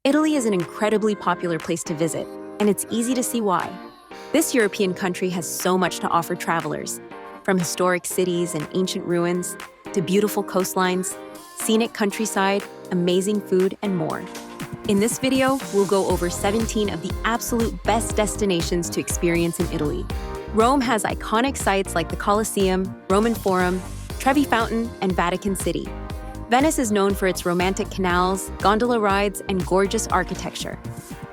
Italy is an incredibly popular place to visit, and it's easy to see why. This European country has so much to offer travelers, from historic cities and ancient ruins to beautiful coastlines, scenic countryside, amazing food, and more. In this video, we'll go over 17 of the absolute best destinations to experience in Italy. Rome has iconic sites like the Colosseum, Roman Forum, Trevi Fountain, and Vatican City. Venice is known for its romantic canals, gondola rides, and gorgeous architecture.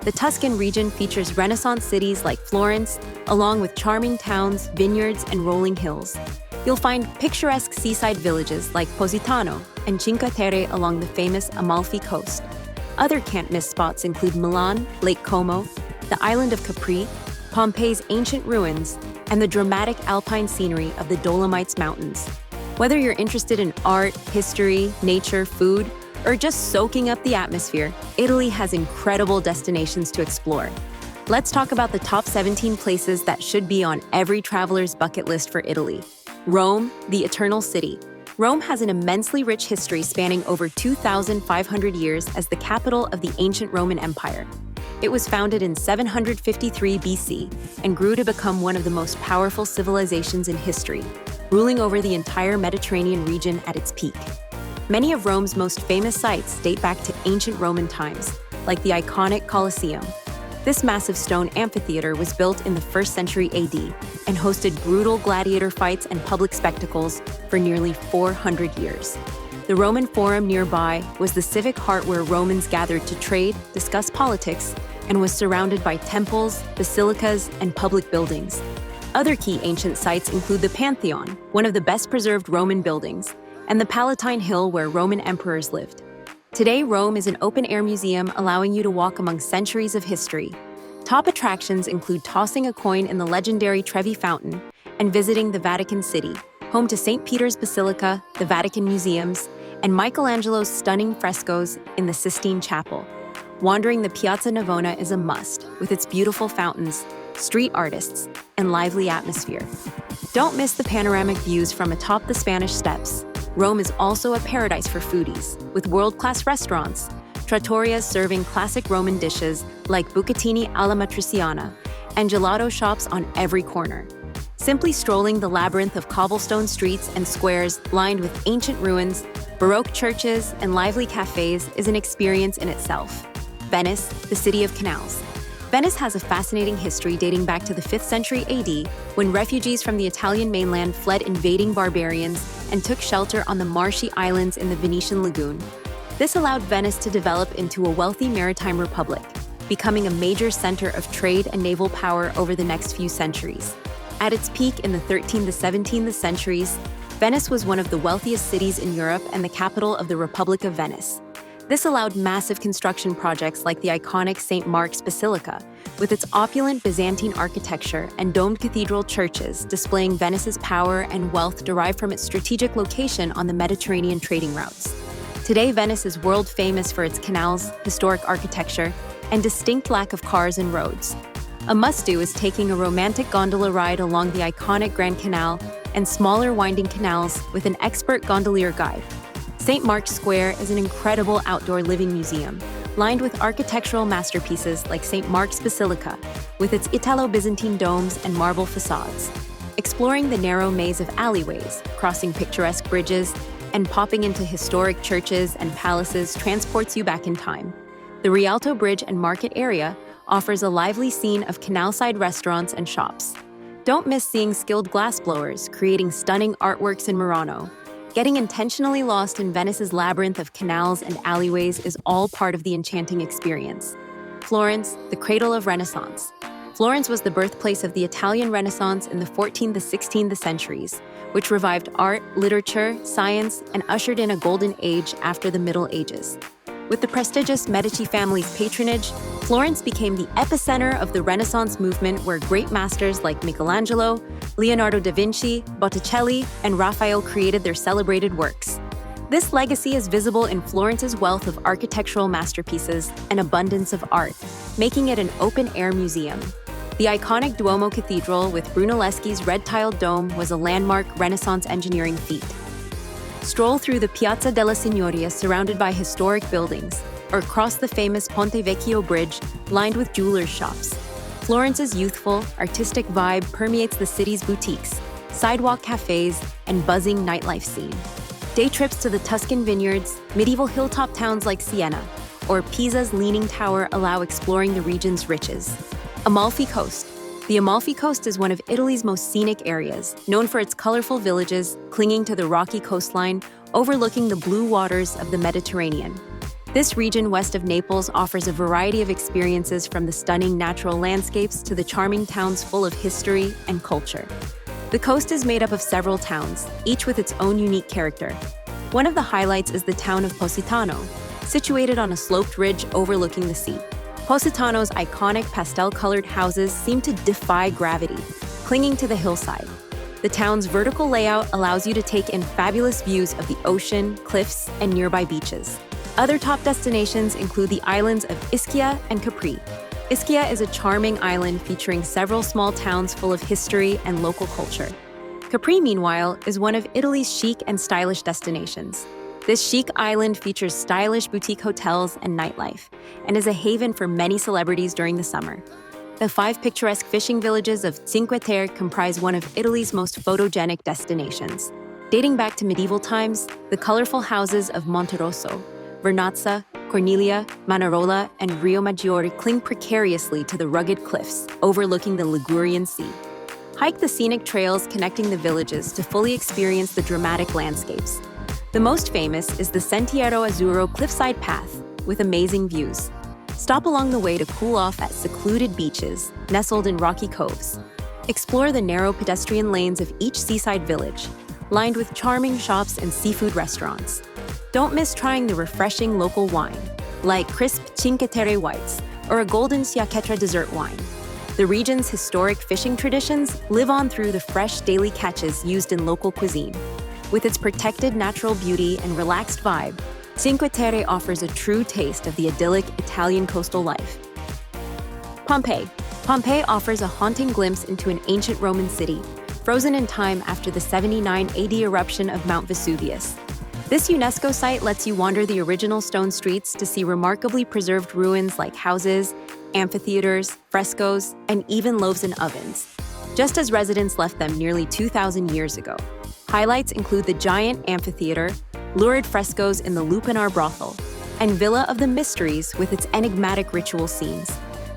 The Tuscan region features Renaissance cities like Florence, along with charming towns, vineyards, and rolling hills. You'll find picturesque seaside villages like Positano and Cinque Terre along the famous Amalfi Coast. Other can't-miss spots include Milan, Lake Como, the island of Capri, Pompeii's ancient ruins, and the dramatic alpine scenery of the Dolomites Mountains. Whether you're interested in art, history, nature, food, or just soaking up the atmosphere, Italy has incredible destinations to explore. Let's talk about the top 17 places that should be on every traveler's bucket list for Italy. Rome, the Eternal City. Rome has an immensely rich history spanning over 2,500 years as the capital of the ancient Roman Empire. It was founded in 753 BC and grew to become one of the most powerful civilizations in history, ruling over the entire Mediterranean region at its peak. Many of Rome's most famous sites date back to ancient Roman times, like the iconic Colosseum. This massive stone amphitheater was built in the 1st century AD and hosted brutal gladiator fights and public spectacles for nearly 400 years. The Roman Forum nearby was the civic heart where Romans gathered to trade, discuss politics, and was surrounded by temples, basilicas, and public buildings. Other key ancient sites include the Pantheon, one of the best-preserved Roman buildings, and the Palatine Hill where Roman emperors lived. Today, Rome is an open-air museum allowing you to walk among centuries of history. Top attractions include tossing a coin in the legendary Trevi Fountain and visiting the Vatican City, home to St. Peter's Basilica, the Vatican Museums, and Michelangelo's stunning frescoes in the Sistine Chapel. Wandering the Piazza Navona is a must, with its beautiful fountains, street artists, and lively atmosphere. Don't miss the panoramic views from atop the Spanish Steps. Rome is also a paradise for foodies, with world-class restaurants, trattorias serving classic Roman dishes like bucatini alla matriciana, and gelato shops on every corner. Simply strolling the labyrinth of cobblestone streets and squares lined with ancient ruins, Baroque churches, and lively cafes is an experience in itself. Venice, the city of canals. Venice has a fascinating history dating back to the 5th century AD, when refugees from the Italian mainland fled invading barbarians and took shelter on the marshy islands in the Venetian lagoon. This allowed Venice to develop into a wealthy maritime republic, becoming a major center of trade and naval power over the next few centuries. At its peak in the 13th to 17th centuries, Venice was one of the wealthiest cities in Europe and the capital of the Republic of Venice. This allowed massive construction projects like the iconic St. Mark's Basilica, with its opulent Byzantine architecture and domed cathedral churches displaying Venice's power and wealth derived from its strategic location on the Mediterranean trading routes. Today, Venice is world famous for its canals, historic architecture, and distinct lack of cars and roads. A must-do is taking a romantic gondola ride along the iconic Grand Canal and smaller winding canals with an expert gondolier guide. St. Mark's Square is an incredible outdoor living museum, lined with architectural masterpieces like St. Mark's Basilica, with its Italo-Byzantine domes and marble facades. Exploring the narrow maze of alleyways, crossing picturesque bridges, and popping into historic churches and palaces transports you back in time. The Rialto Bridge and Market area offers a lively scene of canal-side restaurants and shops. Don't miss seeing skilled glassblowers creating stunning artworks in Murano. Getting intentionally lost in Venice's labyrinth of canals and alleyways is all part of the enchanting experience. Florence, the cradle of Renaissance. Florence was the birthplace of the Italian Renaissance in the 14th to 16th centuries, which revived art, literature, science, and ushered in a golden age after the Middle Ages. With the prestigious Medici family's patronage, Florence became the epicenter of the Renaissance movement where great masters like Michelangelo, Leonardo da Vinci, Botticelli, and Raphael created their celebrated works. This legacy is visible in Florence's wealth of architectural masterpieces and abundance of art, making it an open-air museum. The iconic Duomo Cathedral with Brunelleschi's red-tiled dome was a landmark Renaissance engineering feat. Stroll through the Piazza della Signoria surrounded by historic buildings, or cross the famous Ponte Vecchio bridge lined with jewelers' shops. Florence's youthful, artistic vibe permeates the city's boutiques, sidewalk cafes, and buzzing nightlife scene. Day trips to the Tuscan vineyards, medieval hilltop towns like Siena, or Pisa's Leaning Tower allow exploring the region's riches. Amalfi Coast. The Amalfi Coast is one of Italy's most scenic areas, known for its colorful villages clinging to the rocky coastline overlooking the blue waters of the Mediterranean. This region west of Naples offers a variety of experiences from the stunning natural landscapes to the charming towns full of history and culture. The coast is made up of several towns, each with its own unique character. One of the highlights is the town of Positano, situated on a sloped ridge overlooking the sea. Positano's iconic pastel-colored houses seem to defy gravity, clinging to the hillside. The town's vertical layout allows you to take in fabulous views of the ocean, cliffs, and nearby beaches. Other top destinations include the islands of Ischia and Capri. Ischia is a charming island featuring several small towns full of history and local culture. Capri, meanwhile, is one of Italy's chic and stylish destinations. This chic island features stylish boutique hotels and nightlife, and is a haven for many celebrities during the summer. The 5 picturesque fishing villages of Cinque Terre comprise one of Italy's most photogenic destinations. Dating back to medieval times, the colorful houses of Monterosso, Vernazza, Cornelia, Manarola, and Rio Maggiore cling precariously to the rugged cliffs overlooking the Ligurian Sea. Hike the scenic trails connecting the villages to fully experience the dramatic landscapes. The most famous is the Sentiero Azzurro cliffside path, with amazing views. Stop along the way to cool off at secluded beaches, nestled in rocky coves. Explore the narrow pedestrian lanes of each seaside village, lined with charming shops and seafood restaurants. Don't miss trying the refreshing local wine, like crisp Cinque Terre whites or a golden Sciacchetra dessert wine. The region's historic fishing traditions live on through the fresh daily catches used in local cuisine. With its protected natural beauty and relaxed vibe, Cinque Terre offers a true taste of the idyllic Italian coastal life. Pompeii. Pompeii offers a haunting glimpse into an ancient Roman city, frozen in time after the 79 AD eruption of Mount Vesuvius. This UNESCO site lets you wander the original stone streets to see remarkably preserved ruins like houses, amphitheaters, frescoes, and even loaves and ovens, just as residents left them nearly 2,000 years ago. Highlights include the giant amphitheater, lurid frescoes in the Lupanar brothel, and Villa of the Mysteries with its enigmatic ritual scenes.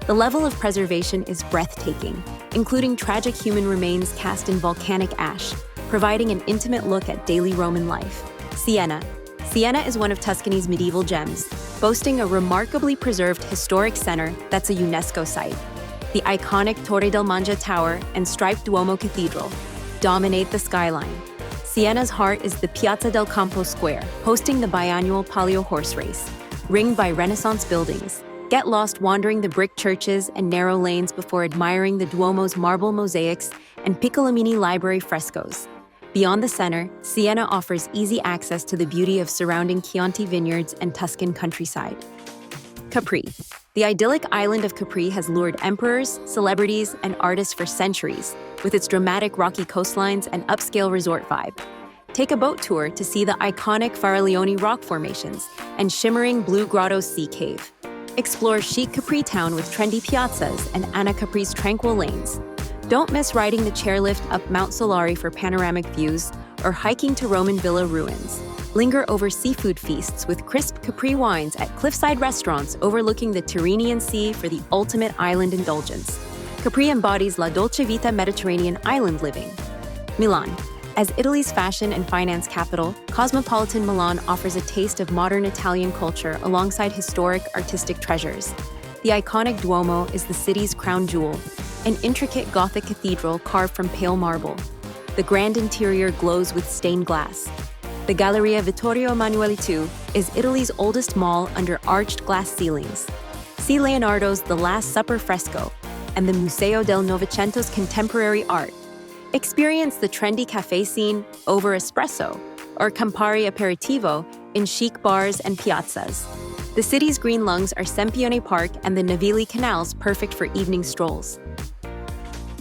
The level of preservation is breathtaking, including tragic human remains cast in volcanic ash, providing an intimate look at daily Roman life. Siena. Siena is one of Tuscany's medieval gems, boasting a remarkably preserved historic center that's a UNESCO site. The iconic Torre del Mangia Tower and striped Duomo Cathedral dominate the skyline. Siena's heart is the Piazza del Campo Square, hosting the biannual Palio horse race, ringed by Renaissance buildings. Get lost wandering the brick churches and narrow lanes before admiring the Duomo's marble mosaics and Piccolomini library frescoes. Beyond the center, Siena offers easy access to the beauty of surrounding Chianti vineyards and Tuscan countryside. Capri. The idyllic island of Capri has lured emperors, celebrities, and artists for centuries, with its dramatic rocky coastlines and upscale resort vibe. Take a boat tour to see the iconic Faraglioni rock formations and shimmering Blue Grotto Sea Cave. Explore chic Capri town with trendy piazzas and Anna Capri's tranquil lanes. Don't miss riding the chairlift up Mount Solari for panoramic views or hiking to Roman villa ruins. Linger over seafood feasts with crisp Capri wines at cliffside restaurants overlooking the Tyrrhenian Sea for the ultimate island indulgence. Capri embodies La Dolce Vita Mediterranean island living. Milan. As Italy's fashion and finance capital, cosmopolitan Milan offers a taste of modern Italian culture alongside historic artistic treasures. The iconic Duomo is the city's crown jewel, an intricate Gothic cathedral carved from pale marble. The grand interior glows with stained glass. The Galleria Vittorio Emanuele II is Italy's oldest mall under arched glass ceilings. See Leonardo's The Last Supper fresco and the Museo del Novecento's contemporary art. Experience the trendy cafe scene over espresso or Campari aperitivo in chic bars and piazzas. The city's green lungs are Sempione Park and the Navili canals perfect for evening strolls.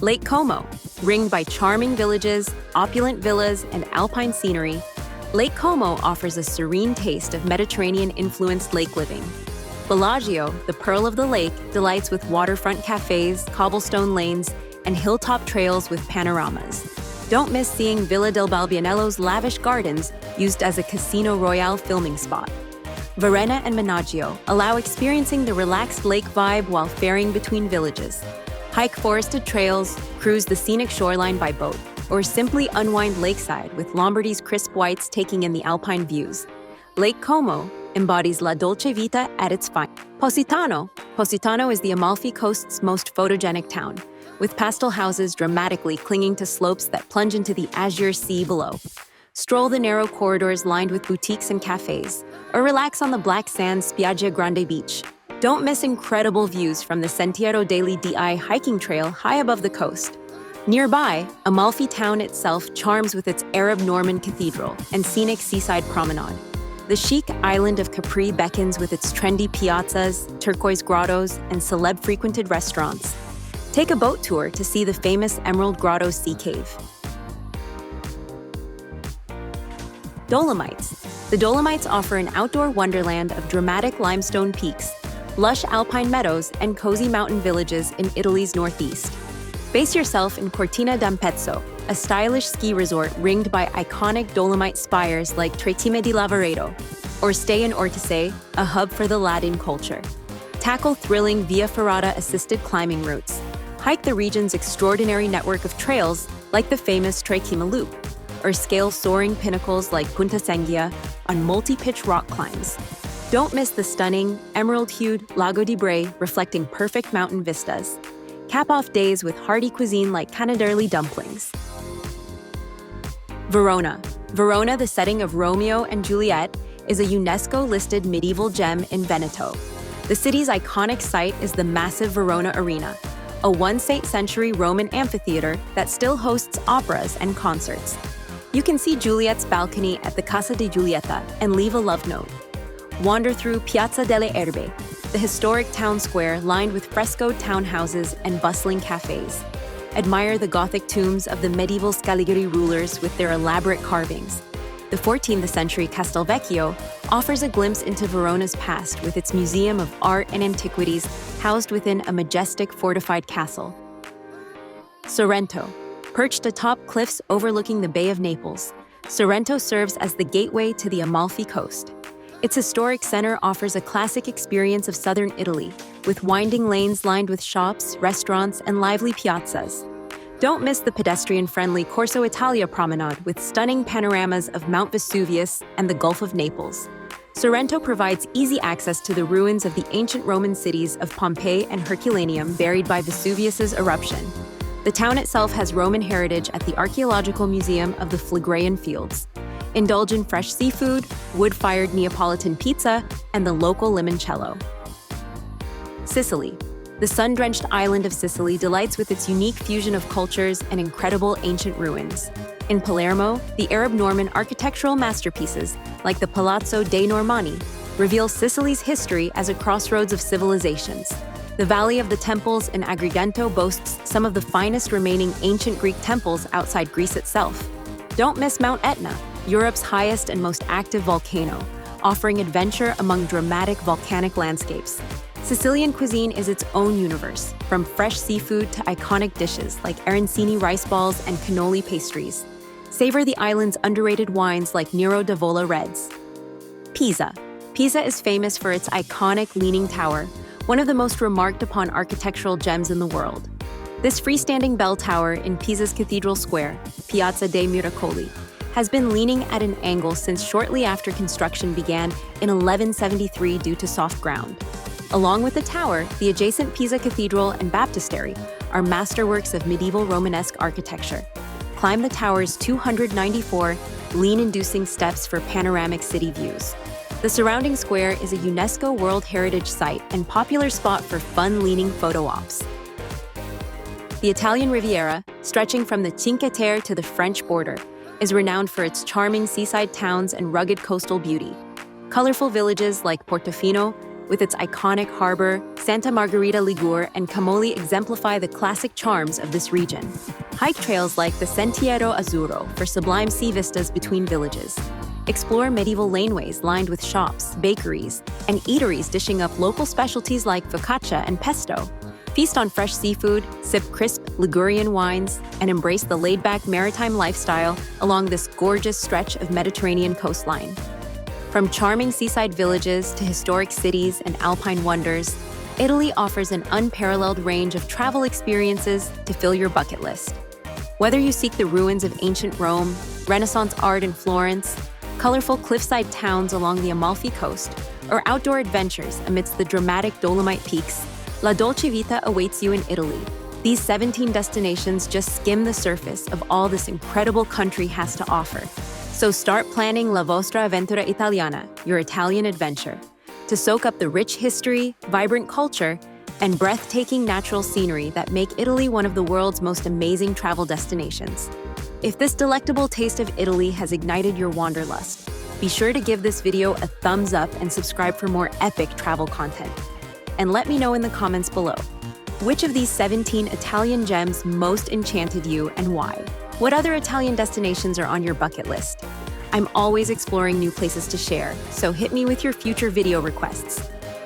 Lake Como. Ringed by charming villages, opulent villas, and alpine scenery, Lake Como offers a serene taste of Mediterranean-influenced lake living. Bellagio, the pearl of the lake, delights with waterfront cafes, cobblestone lanes, and hilltop trails with panoramas. Don't miss seeing Villa del Balbianello's lavish gardens used as a Casino Royale filming spot. Varenna and Menaggio allow experiencing the relaxed lake vibe while ferrying between villages. Hike forested trails, cruise the scenic shoreline by boat, or simply unwind lakeside with Lombardy's crisp whites taking in the alpine views. Lake Como embodies La Dolce Vita at its finest. Positano is the Amalfi Coast's most photogenic town, with pastel houses dramatically clinging to slopes that plunge into the azure sea below. Stroll the narrow corridors lined with boutiques and cafes, or relax on the black sand Spiaggia Grande beach. Don't miss incredible views from the Sentiero Di hiking trail high above the coast. Nearby, Amalfi town itself charms with its Arab Norman cathedral and scenic seaside promenade. The chic island of Capri beckons with its trendy piazzas, turquoise grottos, and celeb-frequented restaurants. Take a boat tour to see the famous Emerald Grotto Sea Cave. Dolomites. The Dolomites offer an outdoor wonderland of dramatic limestone peaks, lush alpine meadows, and cozy mountain villages in Italy's northeast. Base yourself in Cortina d'Ampezzo, a stylish ski resort ringed by iconic Dolomite spires like Tretime di Lavaredo, or stay in Ortisei, a hub for the Latin culture. Tackle thrilling Via Ferrata-assisted climbing routes. Hike the region's extraordinary network of trails like the famous Trekima Loop, or scale soaring pinnacles like Punta Sengia on multi-pitch rock climbs. Don't miss the stunning, emerald-hued Lago di Bray reflecting perfect mountain vistas. Cap off days with hearty cuisine like canaderli dumplings. Verona. Verona, the setting of Romeo and Juliet, is a UNESCO-listed medieval gem in Veneto. The city's iconic site is the massive Verona Arena, a 1st century Roman amphitheater that still hosts operas and concerts. You can see Juliet's balcony at the Casa di Giulietta and leave a love note. Wander through Piazza delle Erbe, the historic town square lined with frescoed townhouses and bustling cafes. Admire the Gothic tombs of the medieval Scaligeri rulers with their elaborate carvings. The 14th century Castelvecchio offers a glimpse into Verona's past with its museum of art and antiquities housed within a majestic fortified castle. Sorrento. Perched atop cliffs overlooking the Bay of Naples, Sorrento serves as the gateway to the Amalfi Coast. Its historic center offers a classic experience of southern Italy, with winding lanes lined with shops, restaurants, and lively piazzas. Don't miss the pedestrian-friendly Corso Italia promenade with stunning panoramas of Mount Vesuvius and the Gulf of Naples. Sorrento provides easy access to the ruins of the ancient Roman cities of Pompeii and Herculaneum buried by Vesuvius's eruption. The town itself has Roman heritage at the Archaeological Museum of the Phlegraean Fields. Indulge in fresh seafood, wood-fired Neapolitan pizza, and the local limoncello. Sicily. The sun-drenched island of Sicily delights with its unique fusion of cultures and incredible ancient ruins. In Palermo, the Arab Norman architectural masterpieces, like the Palazzo dei Normanni, reveal Sicily's history as a crossroads of civilizations. The Valley of the Temples in Agrigento boasts some of the finest remaining ancient Greek temples outside Greece itself. Don't miss Mount Etna, Europe's highest and most active volcano, offering adventure among dramatic volcanic landscapes. Sicilian cuisine is its own universe, from fresh seafood to iconic dishes like arancini rice balls and cannoli pastries. Savor the island's underrated wines like Nero d'Avola Reds. Pisa. Pisa is famous for its iconic Leaning Tower, one of the most remarked upon architectural gems in the world. This freestanding bell tower in Pisa's Cathedral Square, Piazza dei Miracoli, has been leaning at an angle since shortly after construction began in 1173 due to soft ground. Along with the tower, the adjacent Pisa Cathedral and Baptistery are masterworks of medieval Romanesque architecture. Climb the tower's 294 lean-inducing steps for panoramic city views. The surrounding square is a UNESCO World Heritage Site and popular spot for fun-leaning photo ops. The Italian Riviera, stretching from the Cinque Terre to the French border, is renowned for its charming seaside towns and rugged coastal beauty. Colorful villages like Portofino, with its iconic harbor, Santa Margherita Ligure, and Camogli exemplify the classic charms of this region. Hike trails like the Sentiero Azzurro for sublime sea vistas between villages. Explore medieval laneways lined with shops, bakeries, and eateries dishing up local specialties like focaccia and pesto. Feast on fresh seafood, sip crisp Ligurian wines, and embrace the laid-back maritime lifestyle along this gorgeous stretch of Mediterranean coastline. From charming seaside villages to historic cities and alpine wonders, Italy offers an unparalleled range of travel experiences to fill your bucket list. Whether you seek the ruins of ancient Rome, Renaissance art in Florence, colorful cliffside towns along the Amalfi Coast, or outdoor adventures amidst the dramatic Dolomite peaks, La Dolce Vita awaits you in Italy. These 17 destinations just skim the surface of all this incredible country has to offer. So start planning La Vostra Avventura Italiana, your Italian adventure, to soak up the rich history, vibrant culture, and breathtaking natural scenery that make Italy one of the world's most amazing travel destinations. If this delectable taste of Italy has ignited your wanderlust, be sure to give this video a thumbs up and subscribe for more epic travel content. And let me know in the comments below, which of these 17 Italian gems most enchanted you and why? What other Italian destinations are on your bucket list? I'm always exploring new places to share, so hit me with your future video requests.